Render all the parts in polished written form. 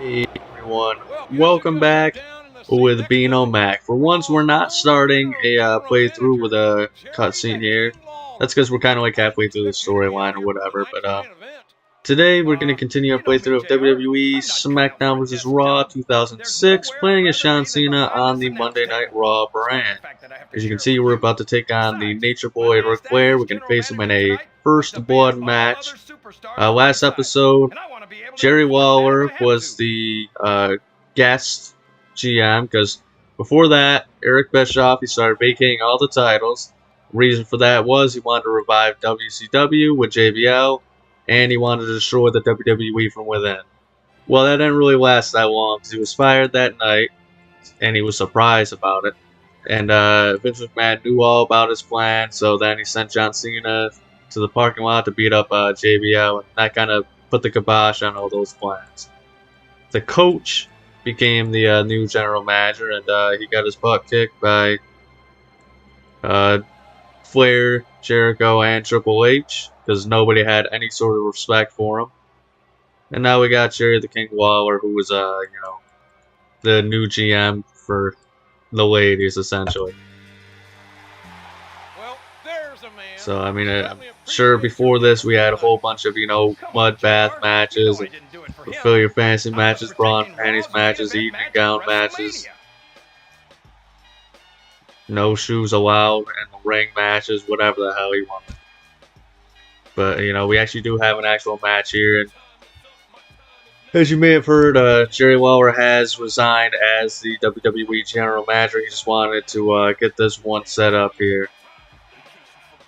Hey everyone, welcome back with Beano Mac. For once, we're not starting a playthrough with a cutscene here. That's because we're kind of like halfway through the storyline or whatever. But today we're going to continue our playthrough of WWE Smackdown vs. Raw 2006, playing as John Cena on the Monday Night Raw brand. As you can see, we're about to take on the Nature Boy Ric Flair. We can face him in a First Blood match. Last episode, Jerry Lawler was the guest GM, because before that, Eric Bischoff, he started vacating all the titles. Reason for that was he wanted to revive WCW with JBL, and he wanted to destroy the WWE from within. Well, that didn't really last that long, because he was fired that night, and he was surprised about it. And Vince McMahon knew all about his plan, so then he sent John Cena to the parking lot to beat up JBL, and that kind of put the kibosh on all those plans. The coach became the new general manager, and he got his butt kicked by Flair, Jericho, and Triple H, because nobody had any sort of respect for him. And now we got Jerry the King Lawler, who was the new GM for the ladies, essentially. So, I mean, I'm sure before this we had a whole bunch of, mud bath matches, and fulfill your fantasy matches, bra and panties matches, evening gown matches, no shoes allowed, and the ring matches, whatever the hell you want. But, we actually do have an actual match here, and as you may have heard, Jerry Lawler has resigned as the WWE General Manager. He just wanted to get this one set up here.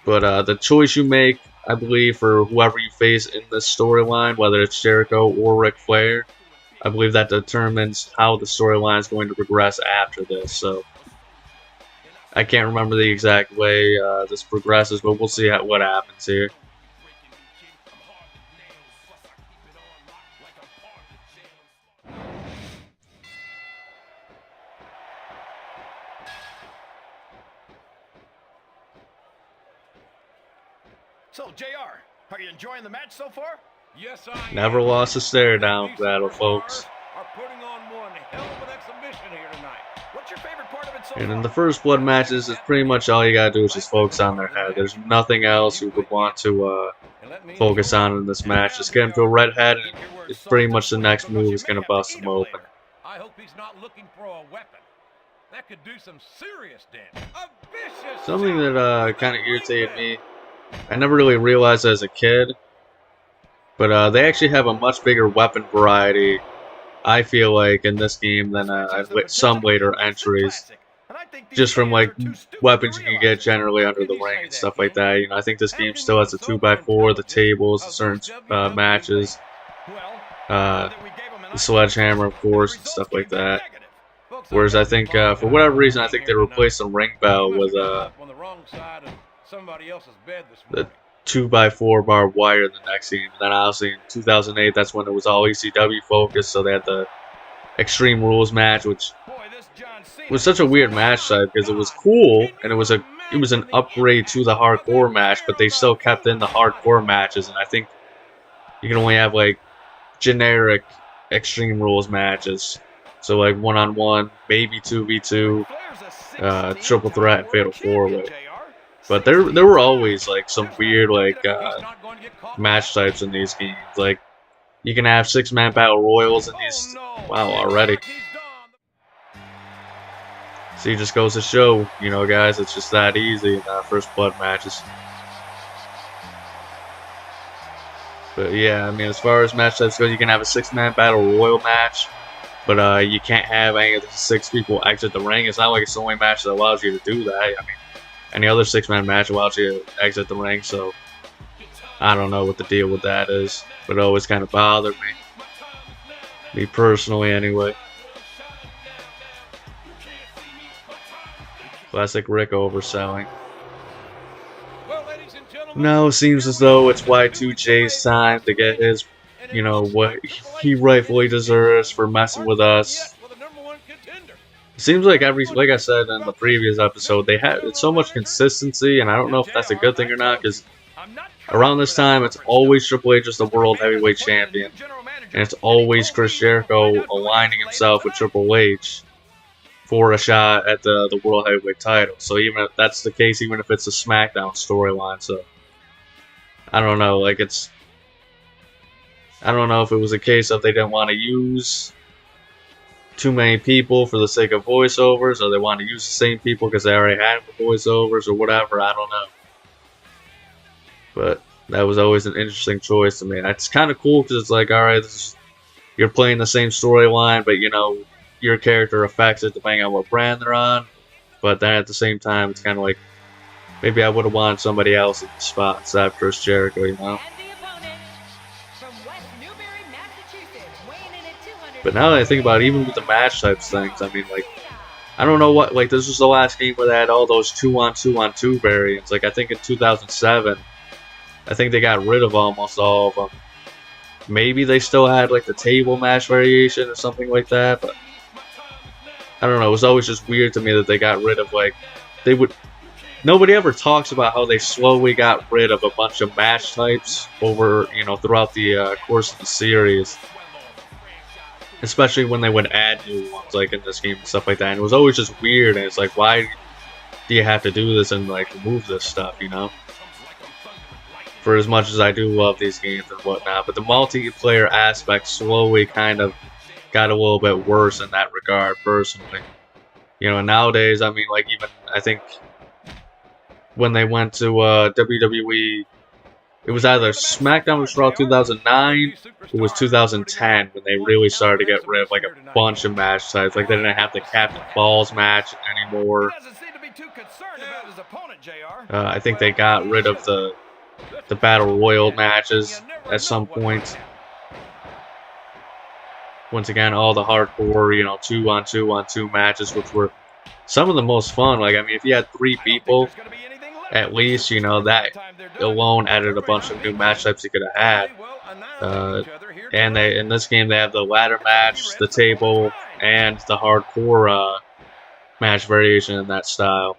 But the choice you make, I believe, for whoever you face in this storyline, whether it's Jericho or Ric Flair, I believe that determines how the storyline is going to progress after this. So I can't remember the exact way this progresses, but we'll see what happens here. So, JR, are you enjoying the match so far? Yes, I Never lost a stare down battle, folks. Are putting on one hell of an exhibition here tonight. What's your favorite part of it so And far? in the First Blood matches, it's pretty much all you gotta do is just focus on their head. There's nothing else you would want to focus on in this match. Just get him to a red head, and it's pretty much the next move is gonna bust him open. I hope he's not looking for a weapon. That could do some serious damage. A vicious Something that kind of irritated me, I never really realized as a kid, but they actually have a much bigger weapon variety, I feel like, in this game than some later entries. Just from like weapons you can get generally under the ring and stuff like that. I think this game still has the 2x4, the tables, the certain matches, the sledgehammer, of course, and stuff like that. Whereas I think, for whatever reason, I think they replaced the ring bell with the 2x4 barbed wire in the next game. And then obviously in 2008, that's when it was all ECW focused, so they had the Extreme Rules match, which was such a weird match type because it was cool and it was an upgrade to the hardcore match, but they still kept in the hardcore matches, and I think you can only have like generic Extreme Rules matches. So like 1-on-1, maybe 2v2, triple threat, and fatal 4-way. But there were always like some weird match types in these games. Like you can have 6-man battle royals in these. Wow, already. See, it just goes to show, guys, it's just that easy in First Blood matches. But yeah, I mean, as far as match types go, you can have a 6-man battle royal match, but you can't have any of the 6 people exit the ring. It's not like it's the only match that allows you to do that. I mean, any other 6-man match allows you to exit the ring, so I don't know what the deal with that is, but it always kind of bothered me personally anyway. Classic Rick overselling. Now it seems as though it's Y2J's time to get his, what he rightfully deserves for messing with us. It seems like like I said in the previous episode, it's so much consistency, and I don't know if that's a good thing or not, because Around this time, it's always Triple H as the World Heavyweight Champion, and it's always Chris Jericho aligning himself with Triple H for a shot at the World Heavyweight title. So even if that's the case, even if it's a SmackDown storyline, so I don't know, like I don't know if it was a case of they didn't want to use too many people for the sake of voiceovers, or they want to use the same people because they already had the voiceovers, or whatever. I don't know. But that was always an interesting choice to me. And it's kind of cool because it's like, alright, you're playing the same storyline, but you know, your character affects it depending on what brand they're on. But then at the same time, it's kind of like, maybe I would have wanted somebody else in the spot instead of Chris Jericho, you know? But now that I think about it, even with the match types things, I mean, like, I don't know what, like, this was the last game where they had all those 2-on-2-on-2 variants. Like, I think in 2007, I think they got rid of almost all of them. Maybe they still had, like, the table match variation or something like that, but I don't know. It was always just weird to me that they got rid of, like, nobody ever talks about how they slowly got rid of a bunch of match types over, you know, throughout the course of the series. Especially when they would add new ones, like in this game and stuff like that. And it was always just weird, and it's like, why do you have to do this and, like, remove this stuff, you know? For as much as I do love these games and whatnot. But the multiplayer aspect slowly kind of got a little bit worse in that regard, personally. You know, nowadays, I mean, like, even, I think, when they went to WWE, it was either SmackDown or Raw 2009, or it was 2010 when they really started to get rid of, like, a bunch of match types. Like, they didn't have the Captain Falls match anymore. I think they got rid of the Battle Royal matches at some point. Once again, all the hardcore, you know, 2-on-2-on-2 matches, which were some of the most fun. Like, I mean, if you had 3 people, at least, you know, that alone added a bunch of new match types you could have had. And in this game, they have the ladder match, the table, and the hardcore match variation in that style.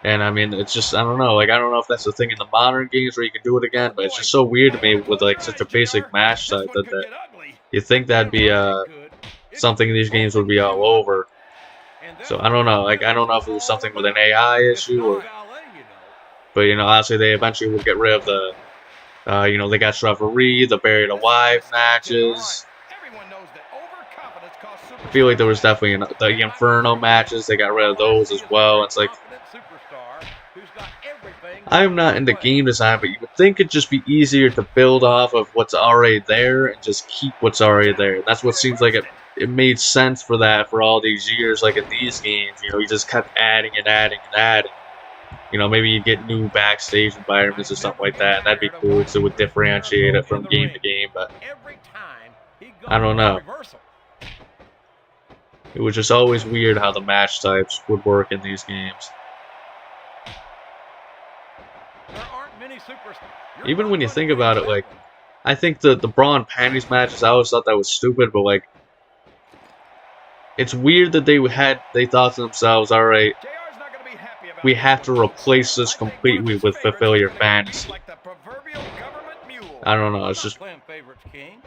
And I mean, it's just, I don't know, like, I don't know if that's the thing in the modern games where you can do it again, but it's just so weird to me with, like, such a basic match type that you think that'd be something these games would be all over. So I don't know, like, I don't know if it was something with an AI issue or, but, you know, obviously they eventually would get rid of the, you know, they got referee, the buried alive matches. I feel like there was definitely the Inferno matches, they got rid of those as well. It's like, I'm not into game design, but you would think it'd just be easier to build off of what's already there and just keep what's already there. That's what seems like it made sense for that for all these years, like in these games. You know, you just kept adding and adding and adding. You know, maybe you get new backstage environments or something like that, and that'd be cool because it would differentiate it from game to game, but I don't know. It was just always weird how the match types would work in these games. Even when you think about it, like, I think the bra and panties matches, I always thought that was stupid, but, like, it's weird that they thought to themselves, alright, we have to replace this completely with Fulfill Your Fantasy. I don't know, it's just,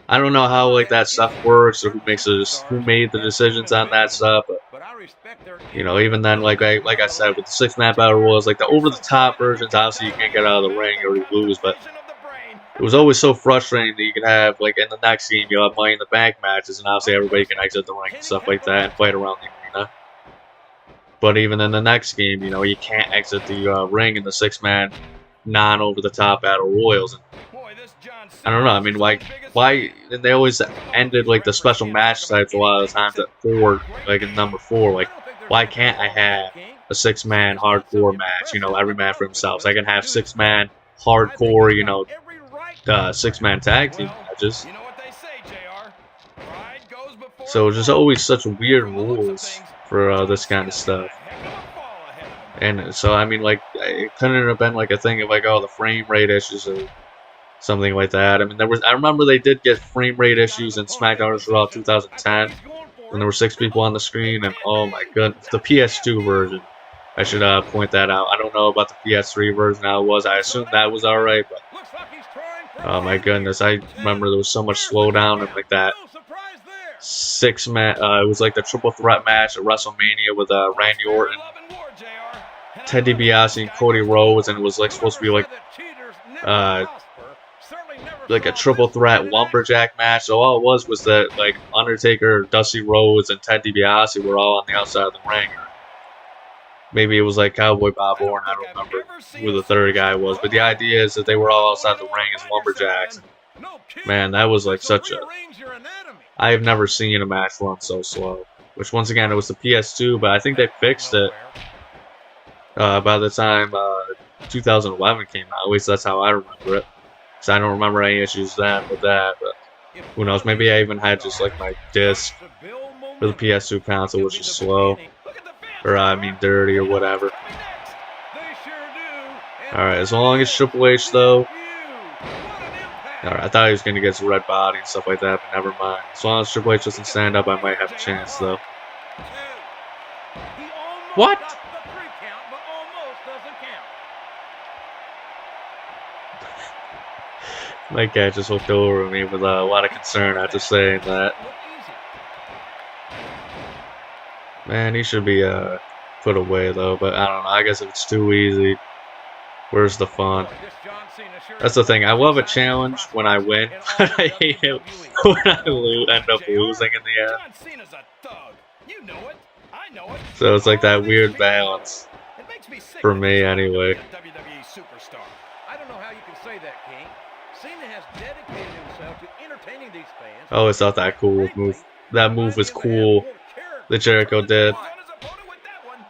I don't know how, like, that stuff works, or who made the decisions on that stuff, but, you know, even then, like I said, with the 6-man battle royals, like, the over-the-top versions, obviously you can't get out of the ring or you lose, but it was always so frustrating that you could have, like, in the next game, you'll have Money in the Bank matches, and obviously everybody can exit the ring and stuff like that and fight around the arena. But even in the next game, you know, you can't exit the ring in the 6-man non-over-the-top battle royals. And I don't know, I mean, like, why, and they always ended, like, the special match types a lot of the times at 4, like, in number 4, like, why can't I have a 6-man hardcore match, you know, every man for himself? So I can have 6-man hardcore, you know, 6-man tag team matches. So it's just always such weird rules for this kind of stuff. And so, I mean, like, it couldn't have been, like, a thing of, like, oh, the frame rate issues or something like that. I mean, I remember they did get frame rate issues in SmackDown vs. Raw 2010, and there were 6 people on the screen, and oh my goodness, the PS2 version. I should point that out. I don't know about the PS3 version how it was. I assume that was alright, but oh my goodness, I remember there was so much slowdown and like that it was like the triple threat match at WrestleMania with Randy Orton, Ted DiBiase, and Cody Rhodes, and it was like supposed to be like a triple threat lumberjack match. So all it was that like Undertaker, Dusty Rhodes, and Ted DiBiase were all on the outside of the ring. Maybe it was like Cowboy Bob Orton. I don't remember who the third guy was, but the idea is that they were all outside the ring as lumberjacks. Man, that was like such a... I have never seen a match run so slow. Which, once again, it was the PS2, but I think they fixed it by the time 2011 came out. At least that's how I remember it. Because I don't remember any issues then with that, but who knows? Maybe I even had just like my disc for the PS2 console, which is slow. Or, I mean, dirty or whatever. Alright, as long as Triple H, though... Alright, I thought he was going to get his red body and stuff like that, but never mind. As long as Triple H doesn't stand up, I might have a chance, though. What? My cat just looked over at me with a lot of concern after saying that. Man, he should be put away though, but I don't know. I guess if it's too easy, where's the fun? That's the thing. I love a challenge when I win, but I hate it when I end up losing in the end. So it's like that weird balance for me, anyway. I don't know how you can say that, King. Cena has dedicated himself to entertaining these fans. I always thought that move. That move was cool that Jericho did.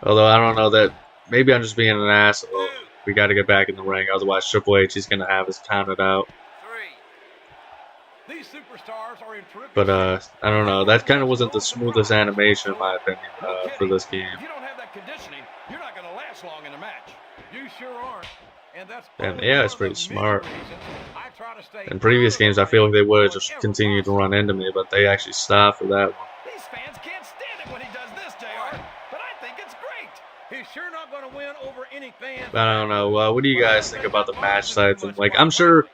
Although I don't know that. Maybe I'm just being an asshole. We got to get back in the ring, otherwise Triple H is gonna have us counted out. But I don't know. That kind of wasn't the smoothest animation, in my opinion, for this game. If you don't have that conditioning, you're not going to last long in a match. You sure aren't. And yeah, it's pretty smart. In previous games, I feel like they would have just continued to run into me, but they actually stopped for that one. These fans can't stand it when he does this, JR. But I think it's great. He's sure not going to win over any fans. But I don't know. What do you guys think about the match types? And like, I'm sure,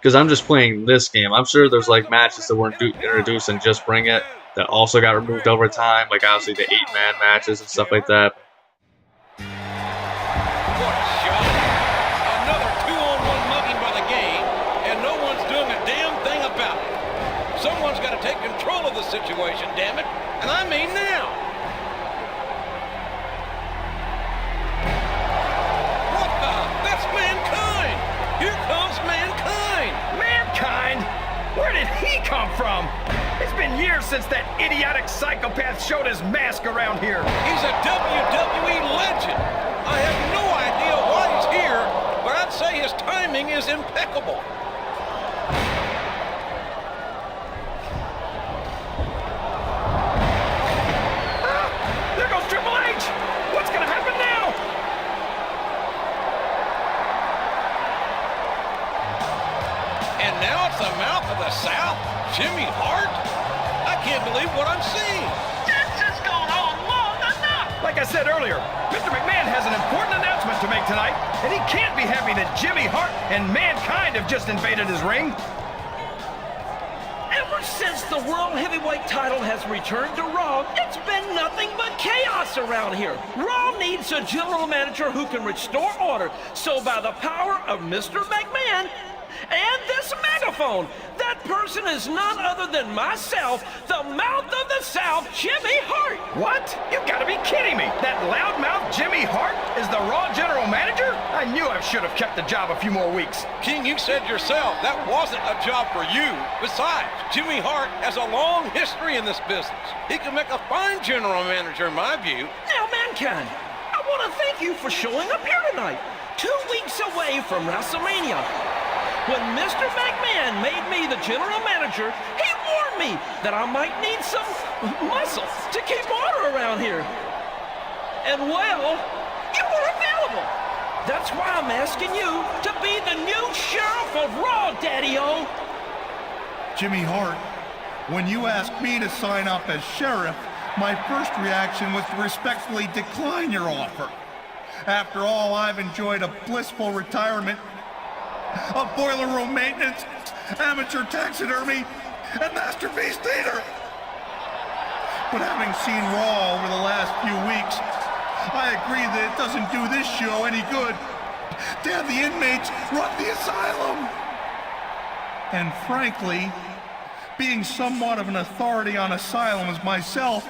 because I'm just playing this game, I'm sure there's like matches that weren't introduced and Just Bring It that also got removed over time, like obviously the 8-man matches and stuff like that. What a shot. Another 2-on-1 mugging by the game, and no one's doing a damn thing about it. Someone's got to take control of the situation, damn it. And I mean now. What the? That's Mankind. Here comes Mankind. Mankind? Where did he come from? It's been years since that idiotic psychopath showed his mask around here. He's a WWE legend. I have no idea why he's here, but I'd say his timing is impeccable. There goes Triple H! What's gonna happen now? And now it's the mouth of the South, Jimmy Hart? I can't believe what I'm seeing. This has gone on long enough! Like I said earlier, Mr. McMahon has an important announcement to make tonight, and he can't be happy that Jimmy Hart and Mankind have just invaded his ring. Ever since the World Heavyweight title has returned to Raw, it's been nothing but chaos around here. Raw needs a general manager who can restore order. So by the power of Mr. McMahon and this megaphone, that person is none other than myself, the mouth of the South, Jimmy Hart. What? You gotta be kidding me! That loudmouth Jimmy Hart is the Raw general manager? I knew I should have kept the job a few more weeks. King, you said yourself that wasn't a job for you. Besides, Jimmy Hart has a long history in this business. He can make a fine general manager, in my view. Now, Mankind, I want to thank you for showing up here tonight, 2 weeks away from WrestleMania. When Mr. McMahon made me the general manager, he warned me that I might need some muscle to keep order around here. And well, you were available. That's why I'm asking you to be the new sheriff of Raw, Daddy-O. Jimmy Hart, when you asked me to sign up as sheriff, my first reaction was to respectfully decline your offer. After all, I've enjoyed a blissful retirement of boiler room maintenance, amateur taxidermy, and masterpiece theater. But having seen Raw over the last few weeks, I agree that it doesn't do this show any good to have the inmates run the asylum. And frankly, being somewhat of an authority on asylums myself,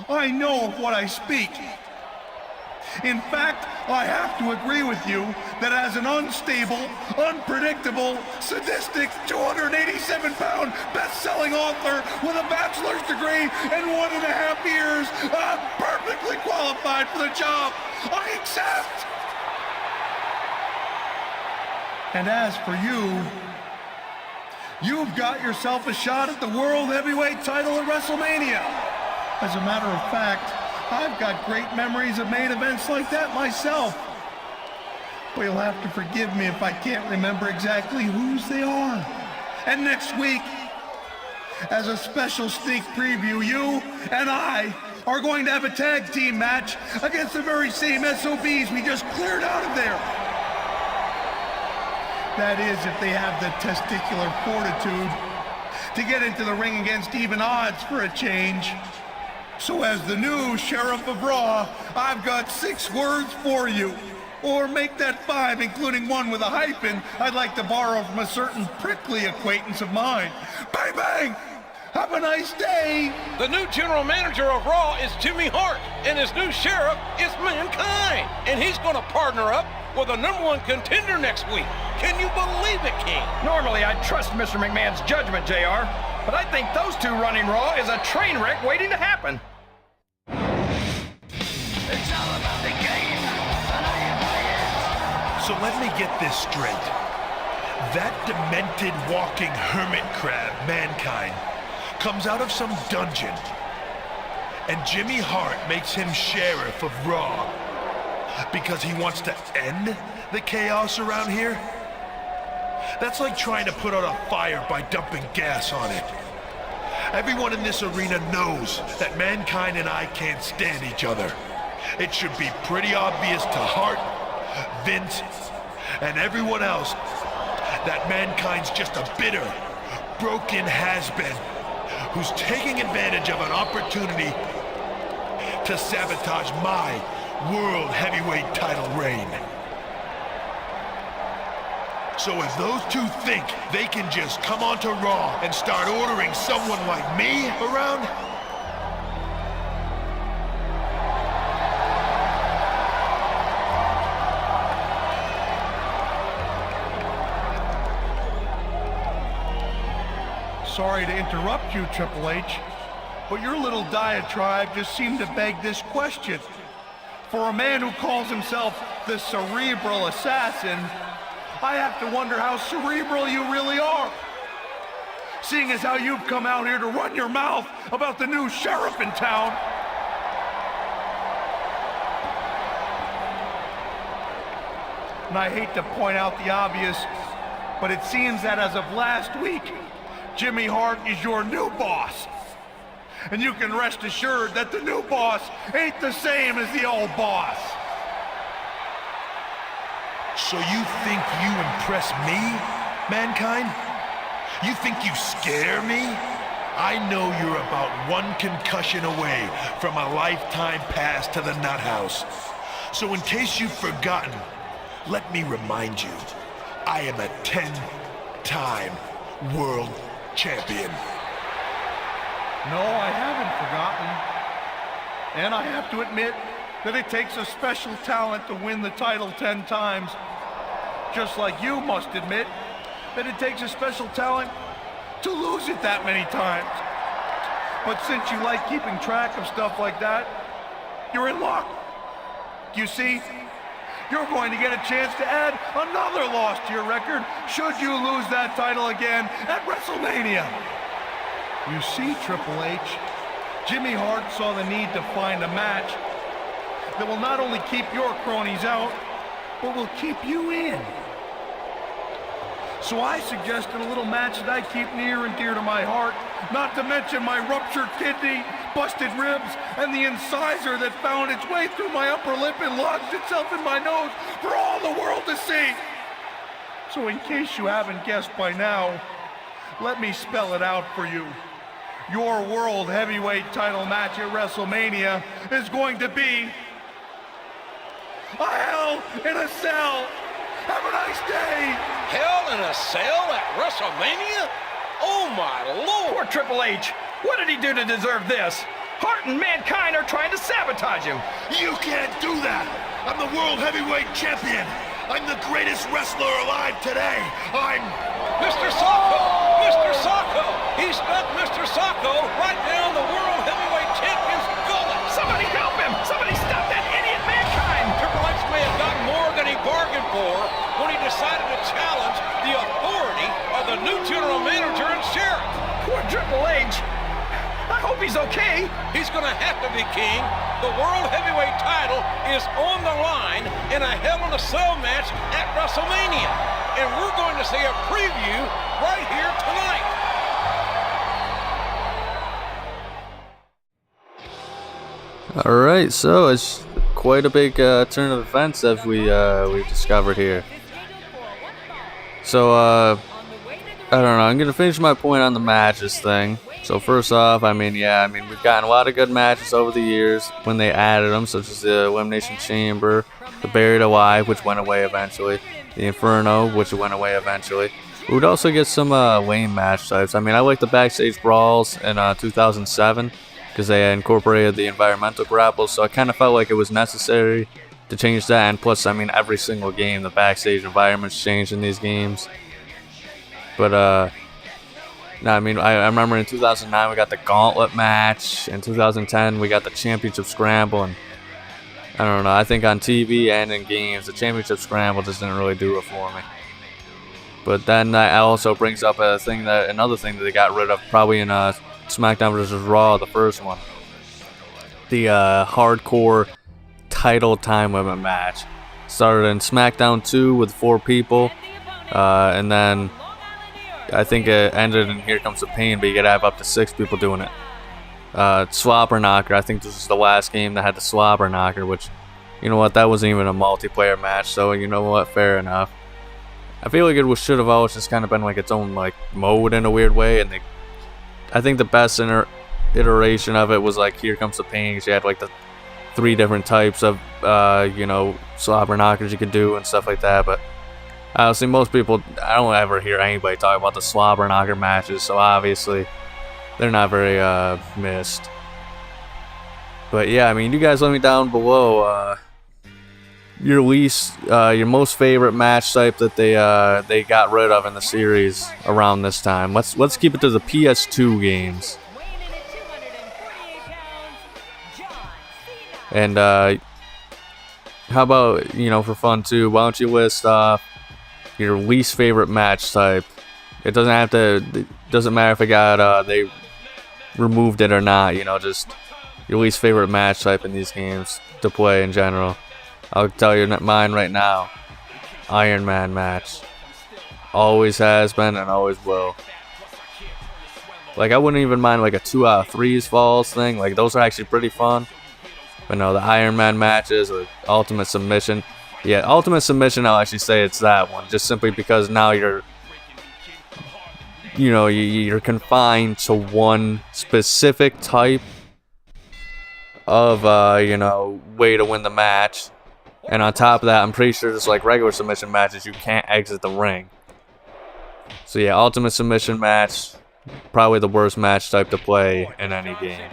I know of what I speak. In fact, I have to agree with you that as an unstable, unpredictable, sadistic, 287-pound best-selling author with a bachelor's degree and 1.5 years, I'm perfectly qualified for the job. I accept. And as for you, you've got yourself a shot at the World Heavyweight title at WrestleMania. As a matter of fact, I've got great memories of main events like that myself. But you'll have to forgive me if I can't remember exactly whose they are. And next week, as a special sneak preview, you and I are going to have a tag team match against the very same SOBs we just cleared out of there. That is, if they have the testicular fortitude to get into the ring against even odds for a change. So as the new Sheriff of Raw, I've got 6 words for you. Or make that 5, including one with a hyphen I'd like to borrow from a certain prickly acquaintance of mine. Bang, bang! Have a nice day! The new general manager of Raw is Jimmy Hart, and his new sheriff is Mankind. And he's going to partner up with the #1 contender next week. Can you believe it, King? Normally, I'd trust Mr. McMahon's judgment, JR, but I think those two running Raw is a train wreck waiting to happen. It's all about the game, and I am it. So let me get this straight. That demented walking hermit crab, Mankind, comes out of some dungeon, and Jimmy Hart makes him sheriff of Raw because he wants to end the chaos around here? That's like trying to put out a fire by dumping gas on it. Everyone in this arena knows that Mankind and I can't stand each other. It should be pretty obvious to Hart, Vince, and everyone else that Mankind's just a bitter, broken has-been who's taking advantage of an opportunity to sabotage my World Heavyweight title reign. So if those two think they can just come onto Raw and start ordering someone like me around, Sorry to interrupt you, Triple H, but your little diatribe just seemed to beg this question. For a man who calls himself the Cerebral Assassin, I have to wonder how cerebral you really are. Seeing as how you've come out here to run your mouth about the new sheriff in town. And I hate to point out the obvious, but it seems that as of last week, Jimmy Hart is your new boss. And you can rest assured that the new boss ain't the same as the old boss. so you think you impress me, Mankind? You think you scare me? I know you're about 1 concussion away from a lifetime pass to the nut house. So in case you've forgotten, let me remind you, I am a 10-time world champion. No, I haven't forgotten. And I have to admit that it takes a special talent to win the title 10 times. Just like you must admit that it takes a special talent to lose it that many times. But since you like keeping track of stuff like that, you're in luck. You see, you're going to get a chance to add another loss to your record should you lose that title again at WrestleMania. You see, Triple H, Jimmy Hart saw the need to find a match that will not only keep your cronies out, but will keep you in. So I suggested a little match that I keep near and dear to my heart, not to mention my ruptured kidney, busted ribs and the incisor that found its way through my upper lip and lodged itself in my nose for all the world to see. So in case you haven't guessed by now, let me spell it out for you. Your World Heavyweight title match at WrestleMania is going to be a Hell in a Cell. Have a nice day. Hell in a Cell at WrestleMania? Oh my Lord! Poor Triple H. What did he do to deserve this? Hart and Mankind are trying to sabotage him. You can't do that! I'm the World Heavyweight Champion! I'm the greatest wrestler alive today! I'm... Mr. Socko! Mr. Socko! He stuck Mr. Socko right down the World Heavyweight Champion's gullet! Somebody help him! Somebody stop that idiot Mankind! Triple H may have gotten more than he bargained for when he decided to challenge the authority of the new general manager and sheriff. Poor Triple H. I hope he's okay. He's gonna have to be, King. The World Heavyweight title is on the line in a Hell in a Cell match at WrestleMania. And we're going to see a preview right here tonight. Alright, so it's quite a big turn of events as we discovered here. So, I don't know, I'm going to finish my point on the matches thing. So first off, we've gotten a lot of good matches over the years when they added them, such as the Elimination Chamber, the Buried Alive, which went away eventually, the Inferno, which went away eventually. We would also get some lame match types. I like the Backstage Brawls in 2007, because they incorporated the environmental grapples, so I kind of felt like it was necessary to change that, and plus, every single game, the backstage environments changed in these games. But, no, I remember in 2009 we got the Gauntlet match. In 2010 we got the Championship Scramble, and I don't know. I think on TV and in games, the Championship Scramble just didn't really do it for me. But then that also brings up another thing that they got rid of probably in SmackDown vs. Raw, the first one. The hardcore title time limit match. Started in SmackDown 2 with 4 people, and then I think it ended in Here Comes the Pain, but you could have up to 6 people doing it. Slobber Knocker, I think this was the last game that had the Slobber Knocker, which, you know what, that wasn't even a multiplayer match, so you know what, fair enough. I feel like it should have always just kind of been like its own like mode in a weird way, and I think the best iteration of it was like Here Comes the Pain, because you had like the 3 different types of, Slobber Knockers you could do and stuff like that, but honestly, most people, I don't ever hear anybody talk about the Slobber Knocker matches, so obviously they're not very missed. But yeah, you guys let me down below your most favorite match type that they got rid of in the series around this time. Let's keep it to the PS2 games. And how about, for fun too, why don't you list off your least favorite match type? It doesn't matter if they removed it or not, just your least favorite match type in these games to play in general. I'll tell you mine right now. Iron Man match. Always has been and always will. Like, I wouldn't even mind like a 2 out of 3s falls thing. Like, those are actually pretty fun. But no, the Iron Man matches with Ultimate Submission. Yeah, Ultimate Submission, I'll actually say it's that one. Just simply because now you're confined to one specific type of, way to win the match. And on top of that, I'm pretty sure just like regular submission matches, you can't exit the ring. So yeah, Ultimate Submission match, probably the worst match type to play in any game.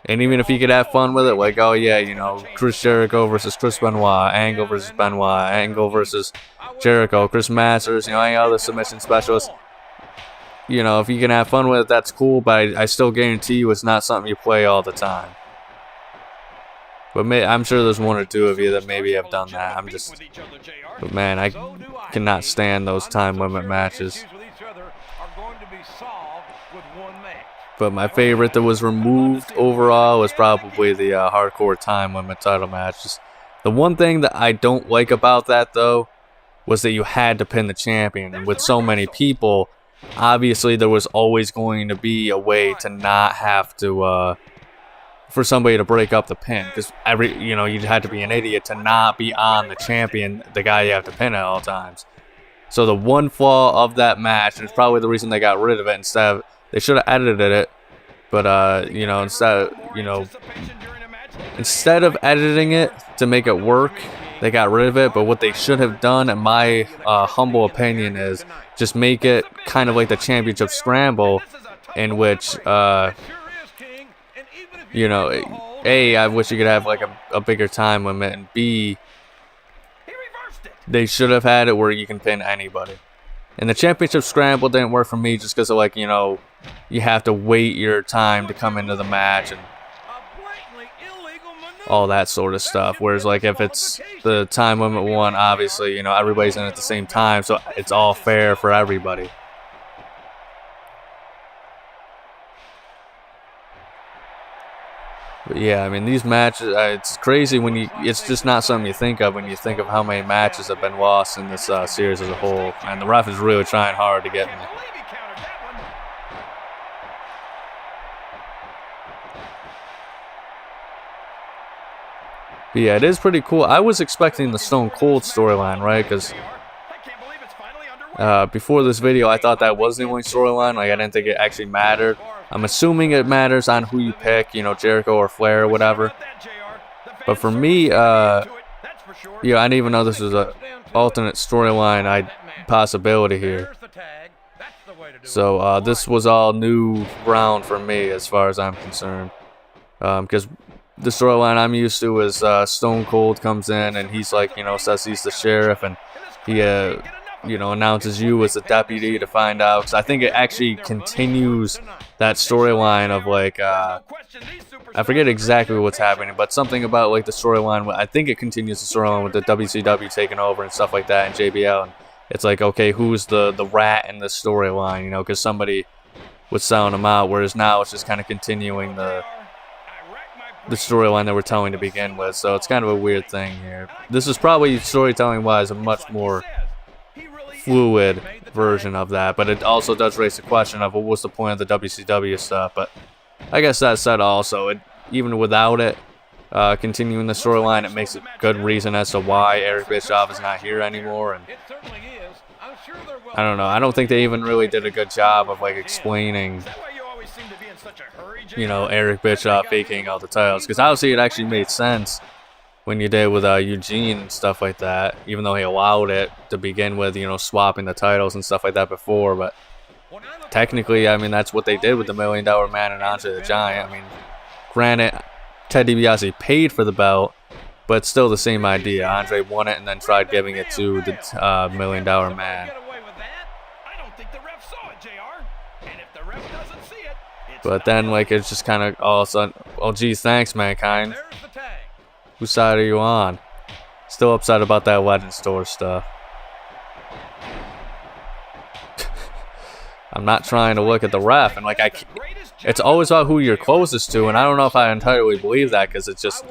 And even if you could have fun with it, like, oh yeah, Chris Jericho versus Chris Benoit, Angle versus Benoit, Angle versus Jericho, Chris Masters, any other submission specialists. If you can have fun with it, that's cool, but I still guarantee you it's not something you play all the time. But I'm sure there's 1 or 2 of you that maybe have done that. But man, I cannot stand those time limit matches. But my favorite that was removed overall was probably the hardcore time limit title matches. The one thing that I don't like about that, though, was that you had to pin the champion. And with so many people, obviously there was always going to be a way to not have to for somebody to break up the pin, because you had to be an idiot to not be on the champion, the guy you have to pin at all times. So the one flaw of that match, and it's probably the reason they got rid of it, they should have edited it, but instead of editing it to make it work, they got rid of it. But what they should have done, in my humble opinion, is just make it kind of like the championship scramble, in which A, I wish you could have like a bigger time limit, and B, they should have had it where you can pin anybody. And the championship scramble didn't work for me just because of you have to wait your time to come into the match and all that sort of stuff. Whereas if it's the time limit one, obviously, everybody's in at the same time, so it's all fair for everybody. But yeah, I mean, these matches, it's crazy it's just not something you think of when you think of how many matches have been lost in this series as a whole. And the ref is really trying hard to get me. But yeah, it is pretty cool. I was expecting the Stone Cold storyline, right? Because before this video, I thought that was the only storyline. I didn't think it actually mattered. I'm assuming it matters on who you pick, Jericho or Flair or whatever. But for me, I didn't even know this was an alternate storyline possibility here. So this was all new ground for me as far as I'm concerned. Because the storyline I'm used to is Stone Cold comes in and he's says he's the sheriff, and he announces you as a deputy to find out. Because I think it actually continues that storyline of I forget exactly what's happening, but something about the storyline. I think it continues the storyline with the WCW taking over and stuff like that, and JBL. And it's okay, who's the rat in this storyline? Because somebody was selling them out. Whereas now it's just kind of continuing the storyline that we're telling to begin with. So it's kind of a weird thing here. This is probably storytelling-wise a much more fluid version of that, but it also does raise the question of what's the point of the WCW stuff. But I guess that said, also, even without it continuing the storyline, it makes a good reason as to why Eric Bischoff is not here anymore. And I don't know, I don't think they even really did a good job of explaining Eric Bischoff vacating all the titles, because obviously it actually made sense when you did with Eugene and stuff like that, even though he allowed it to begin with, swapping the titles and stuff like that before. But technically, I mean, that's what they did with the $1 Million Man and Andre the Giant. I mean, granted, Ted DiBiase paid for the belt, but it's still the same idea. Andre won it and then tried giving it to the $1 Million Man. But then, it's just kind of all of a sudden, oh, geez, thanks, Mankind. Whose side are you on? Still upset about that Legend Store stuff. I'm not trying to look at the ref, and it's always about who you're closest to, and I don't know if I entirely believe that, because it's just,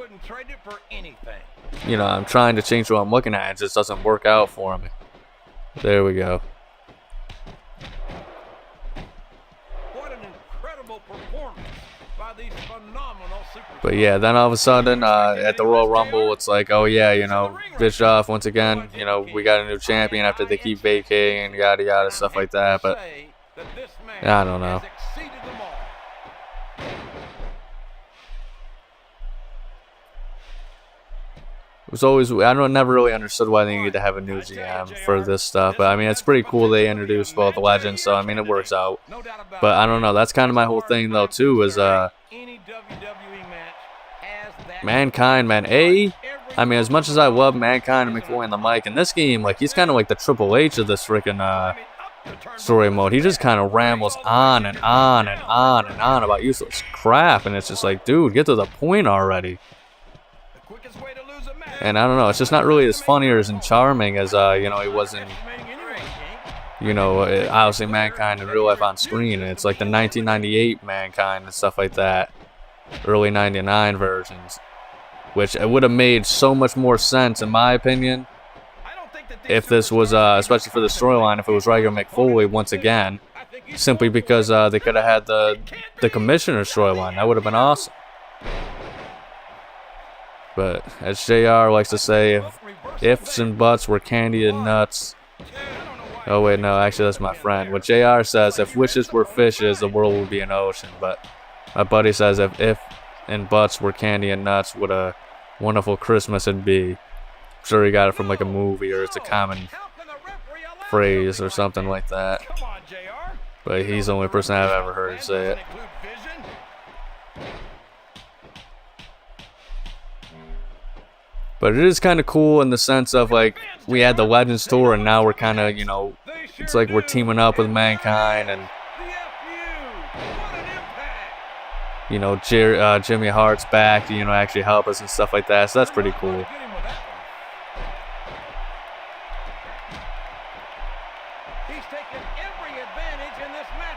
I'm trying to change what I'm looking at, it just doesn't work out for me. There we go. But yeah, then all of a sudden, at the Royal Rumble, it's oh yeah, Bischoff, once again, we got a new champion after they keep vacating and yada yada, stuff like that. But I don't know. It was always, never really understood why they needed to have a new GM for this stuff. But I mean, it's pretty cool they introduced both the legends, so I mean, it works out. But I don't know, that's kind of my whole thing though too, is Mankind, man. I mean, as much as I love Mankind and McCoy on the mic, in this game, he's kind of like the Triple H of this freaking story mode. He just kind of rambles on and on and on and on about useless crap, and it's just dude, get to the point already. And I don't know, it's just not really as funny or as charming as, he was in, obviously Mankind in real life on screen. And it's the 1998 Mankind and stuff like that. Early 99 versions. Which it would have made so much more sense, in my opinion, if this was, especially for the storyline, if it was regular Mick Foley once again. simply because they could have had the commissioner storyline. That would have been awesome. But as JR likes to say, if ifs and buts were candy and nuts. Oh wait, no, actually that's my friend. What JR says, if wishes were fishes, the world would be an ocean. But my buddy says, if and buts were candy and nuts, what a wonderful Christmas it'd be. I'm sure he got it from like a movie, or it's a common phrase or something like that. But he's the only person I've ever heard say it. But it is kind of cool in the sense of, like, we had the Legends Tour, and now we're kind of, you know, it's like we're teaming up with Mankind, and, you know, Jimmy Hart's back to, you know, actually help us and stuff like that, so that's pretty cool.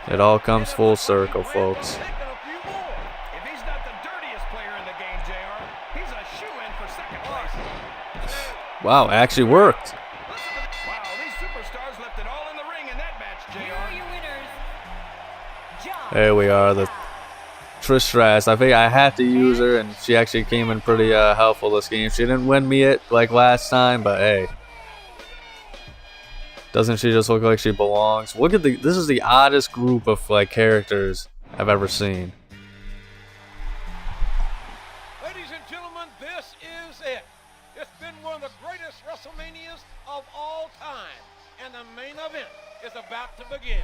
It all comes full circle, folks. Wow, it actually worked. Wow, these superstars left it all in the ring in that match, JR. There we are, the Trish Stratus. I think I had to use her, and she actually came in pretty helpful this game. She didn't win me it like last time, but hey. Doesn't she just look like she belongs? Look at this is the oddest group of like characters I've ever seen. Ladies and gentlemen, this is it. It's been one of the greatest WrestleManias of all time, and the main event is about to begin.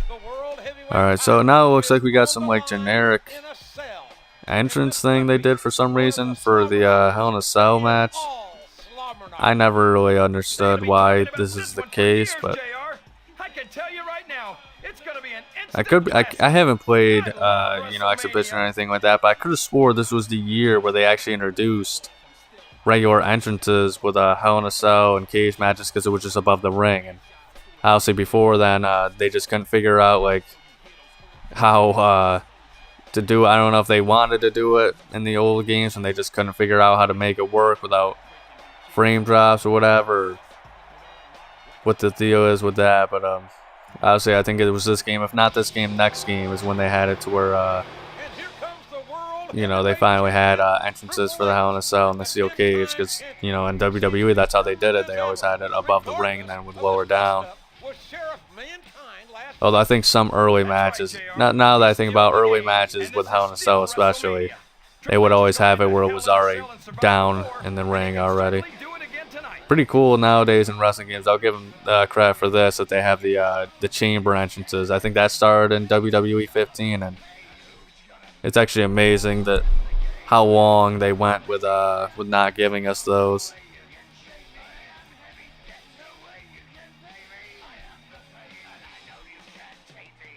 The World Heavyweight. All right, so now it looks like we got some like generic entrance thing they did for some reason for the Hell in a Cell match. I never really understood why this is the case, but I haven't played you know, Exhibition or anything like that, but I could have swore this was the year where they actually introduced regular entrances with Hell in a Cell and cage matches, because it was just above the ring. And obviously before then they just couldn't figure out like how to do it. I don't know if they wanted to do it in the old games and they just couldn't figure out how to make it work without frame drops or whatever, what the deal is with that. But obviously I think it was this game, if not this game, next game is when they had it to where you know, they finally had entrances for the Hell in a Cell and the steel cage, because, you know, in WWE that's how they did it. They always had it above the ring and then would lower down. Although I think some early matches, now that I think about early matches with Hell in a Cell especially, they would always have it where it was already down in the ring already. Pretty cool nowadays in wrestling games. I'll give them credit for this, that they have the chamber entrances. I think that started in WWE 15, and it's actually amazing that how long they went with not giving us those.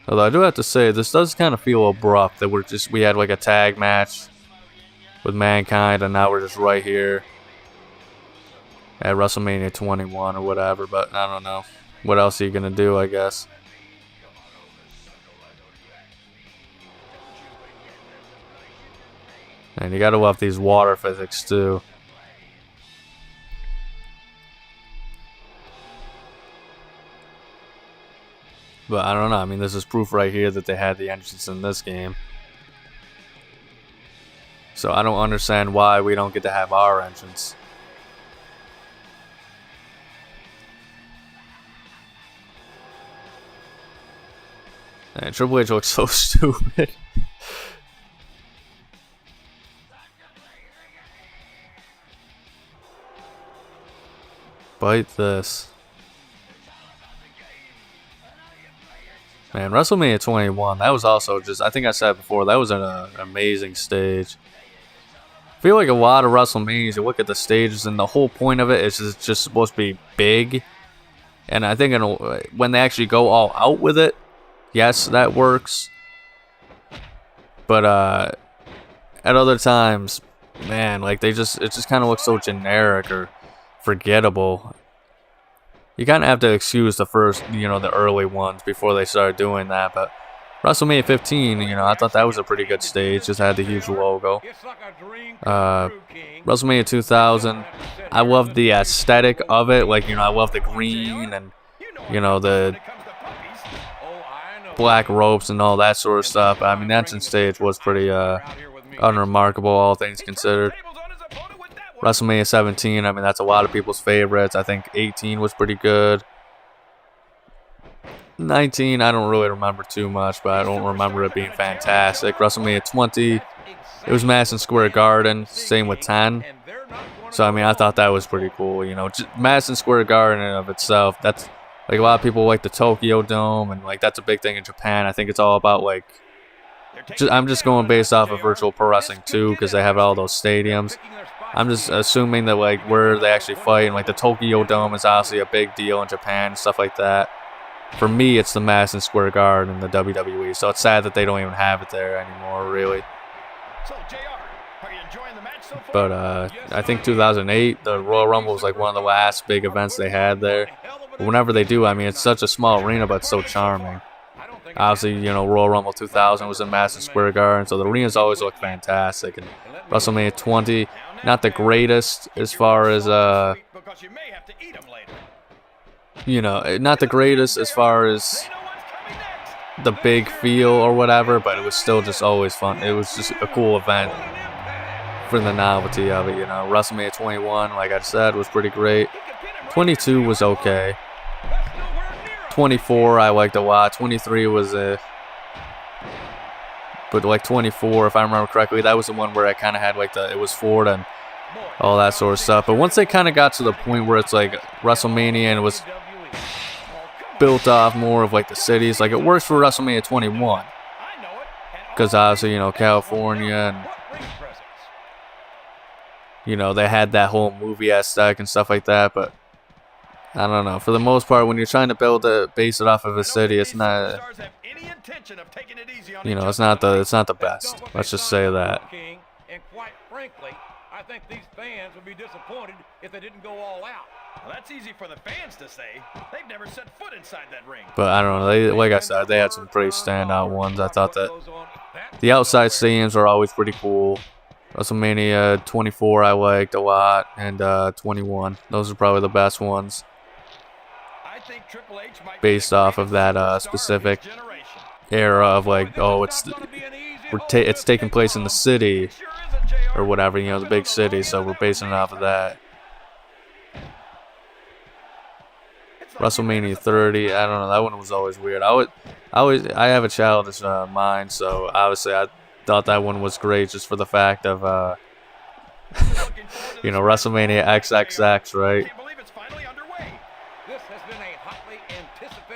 Although I do have to say, this does kind of feel abrupt that we had like a tag match with Mankind, and now we're just right here at WrestleMania 21 or whatever. But I don't know. What else are you gonna do, I guess? And you gotta love these water physics too. But I don't know. I mean, this is proof right here that they had the entrance in this game. So I don't understand why we don't get to have our entrance. And Triple H looks so stupid. Bite this. Man, WrestleMania 21, that was also just, I think I said before, that was an amazing stage. I feel like a lot of WrestleManias, you look at the stages and the whole point of it is just supposed to be big. And I think when they actually go all out with it, yes, that works. But at other times, man, like it just kind of looks so generic or forgettable. You kind of have to excuse the first, you know, the early ones before they started doing that. But WrestleMania 15, you know, I thought that was a pretty good stage. Just had the huge logo. WrestleMania 2000, I love the aesthetic of it. Like, you know, I love the green and, you know, the black ropes and all that sort of stuff. I mean, the entrance stage was pretty unremarkable, all things considered. WrestleMania 17, I mean, that's a lot of people's favorites. I think 18 was pretty good. 19, I don't really remember too much, but I don't remember it being fantastic. WrestleMania 20, it was Madison Square Garden. Same with 10. So, I mean, I thought that was pretty cool. You know, Madison Square Garden in of itself, that's, like, a lot of people like the Tokyo Dome, and, like, that's a big thing in Japan. I think it's all about, like, I'm just going based off of Virtual Pro Wrestling 2 because they have all those stadiums. I'm just assuming that, like, where they actually fight, and, like, the Tokyo Dome is obviously a big deal in Japan and stuff like that. For me, it's the Madison Square Garden in the WWE, so it's sad that they don't even have it there anymore, really. But I think 2008, the Royal Rumble was, like, one of the last big events they had there. But whenever they do, I mean, it's such a small arena, but it's so charming. Obviously, you know, Royal Rumble 2000 was in Madison Square Garden, so the arenas always look fantastic. And WrestleMania 20, not the greatest as far as, you know, not the greatest as far as the big feel or whatever, but it was still just always fun. It was just a cool event for the novelty of it, you know. WrestleMania 21, like I said, was pretty great. 22 was okay. 24 I liked a lot. 23 was but like 24, if I remember correctly, that was the one where I kind of had like it was Ford and all that sort of stuff. But once they kind of got to the point where it's like WrestleMania and it was built off more of like the cities, like it works for WrestleMania 21 because obviously, you know, California and, you know, they had that whole movie aesthetic and stuff like that. But I don't know, for the most part, when you're trying to base it off of a city, it's not, you know, it's not the best. Let's just say that. And quite frankly, I think these fans would be disappointed if they didn't go all out. Well, that's easy for the fans to say. They've never set foot inside that ring. But I don't know. Like I said, they had some pretty standout ones. I thought that the outside stadiums are always pretty cool. WrestleMania 24 I liked a lot, and 21. Those are probably the best ones based off of that specific era of like, oh, it's taking place in the city or whatever, you know, the big city, so we're basing it off of that. WrestleMania 30, I don't know, that one was always weird. I have a childish mind, so obviously I thought that one was great just for the fact of, you know, WrestleMania XXX, right?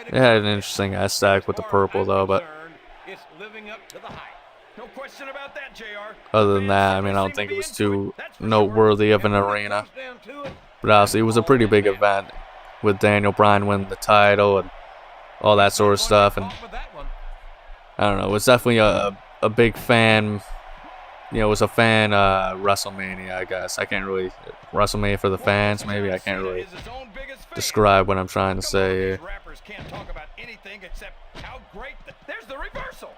It had an interesting aesthetic with the purple, though, but other than that, I mean, I don't think it was too noteworthy of an arena. But obviously, it was a pretty big event with Daniel Bryan winning the title and all that sort of stuff. And I don't know, it was definitely a big fan. You know, it was a fan WrestleMania, I guess. I can't really WrestleMania for the fans. Maybe I can't really describe what I'm trying to say here. Can't talk about anything except how great there's the reversal.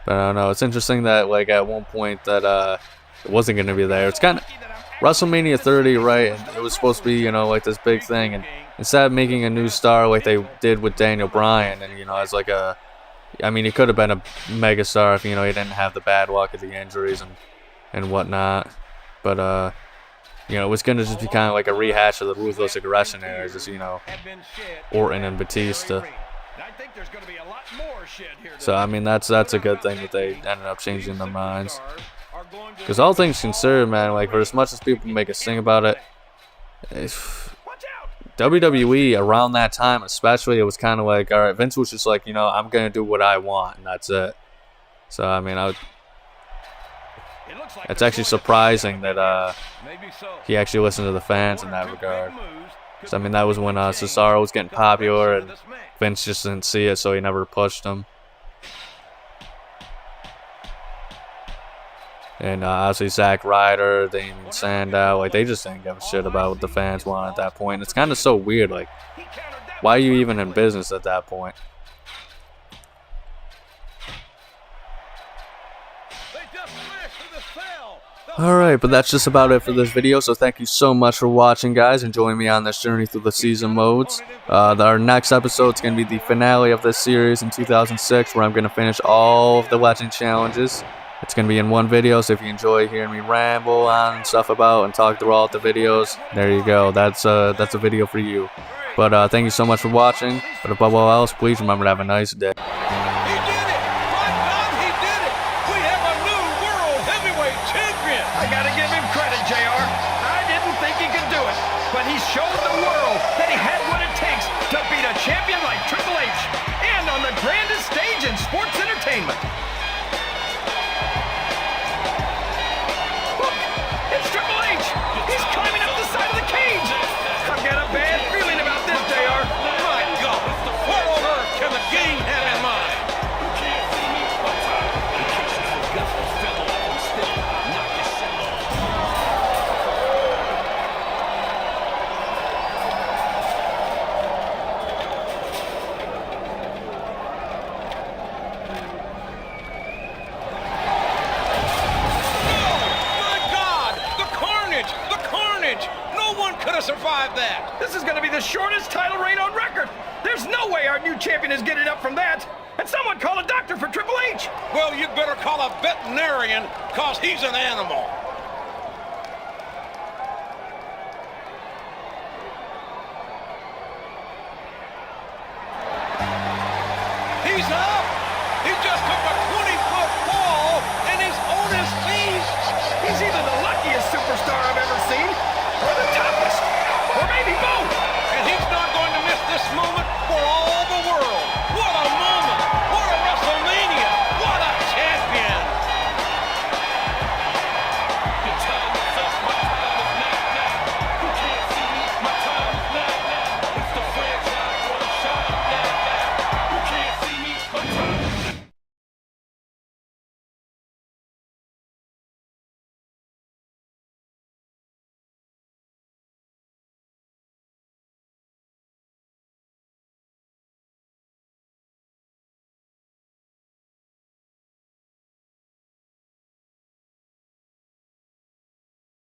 But I don't know, it's interesting that like at one point that it wasn't going to be there. It's kind of WrestleMania 30, right? And it was supposed to be, you know, like this big thing, and instead of making a new star like they did with Daniel Bryan, and, you know, as like I mean, he could have been a megastar if, you know, he didn't have the bad luck of the injuries and whatnot. But you know, it was going to just be kind of like a rehash of the Ruthless Aggression era, just, you know, Orton and Batista. So, I mean, that's a good thing that they ended up changing their minds. Because all things considered, man, like, for as much as people make a sing about it, WWE around that time especially, it was kind of like, all right, Vince was just like, you know, I'm going to do what I want, and that's it. So, I mean, it's actually surprising that he actually listened to the fans in that regard. So, I mean, that was when Cesaro was getting popular and Vince just didn't see it, so he never pushed him. And obviously Zack Ryder, Damien Sandow, like, they just didn't give a shit about what the fans wanted at that point. It's kind of so weird, like, why are you even in business at that point? Alright, but that's just about it for this video, so thank you so much for watching, guys, and joining me on this journey through the season modes. Our next episode is going to be the finale of this series in 2006, where I'm going to finish all of the Legend Challenges. It's going to be in one video, so if you enjoy hearing me ramble on and stuff about and talk through all the videos, there you go, that's a video for you. But thank you so much for watching, but above all else, please remember to have a nice day. He did it! My God, he did it! We have a new world heavyweight champion! I gotta give him credit, JR. I didn't think he could do it, but he showed the world that he had what it takes to beat a champion like Triple H, and on the grandest stage in sports entertainment. Look, it's Triple H. He's climbing up the side of the cage. I've got a bad feeling about this, JR. My God! What on earth can the game have in mind? Survive that. This is going to be the shortest title reign on record. There's no way our new champion is getting up from that. And someone call a doctor for Triple H. Well, you'd better call a veterinarian, cause he's an animal. He's up.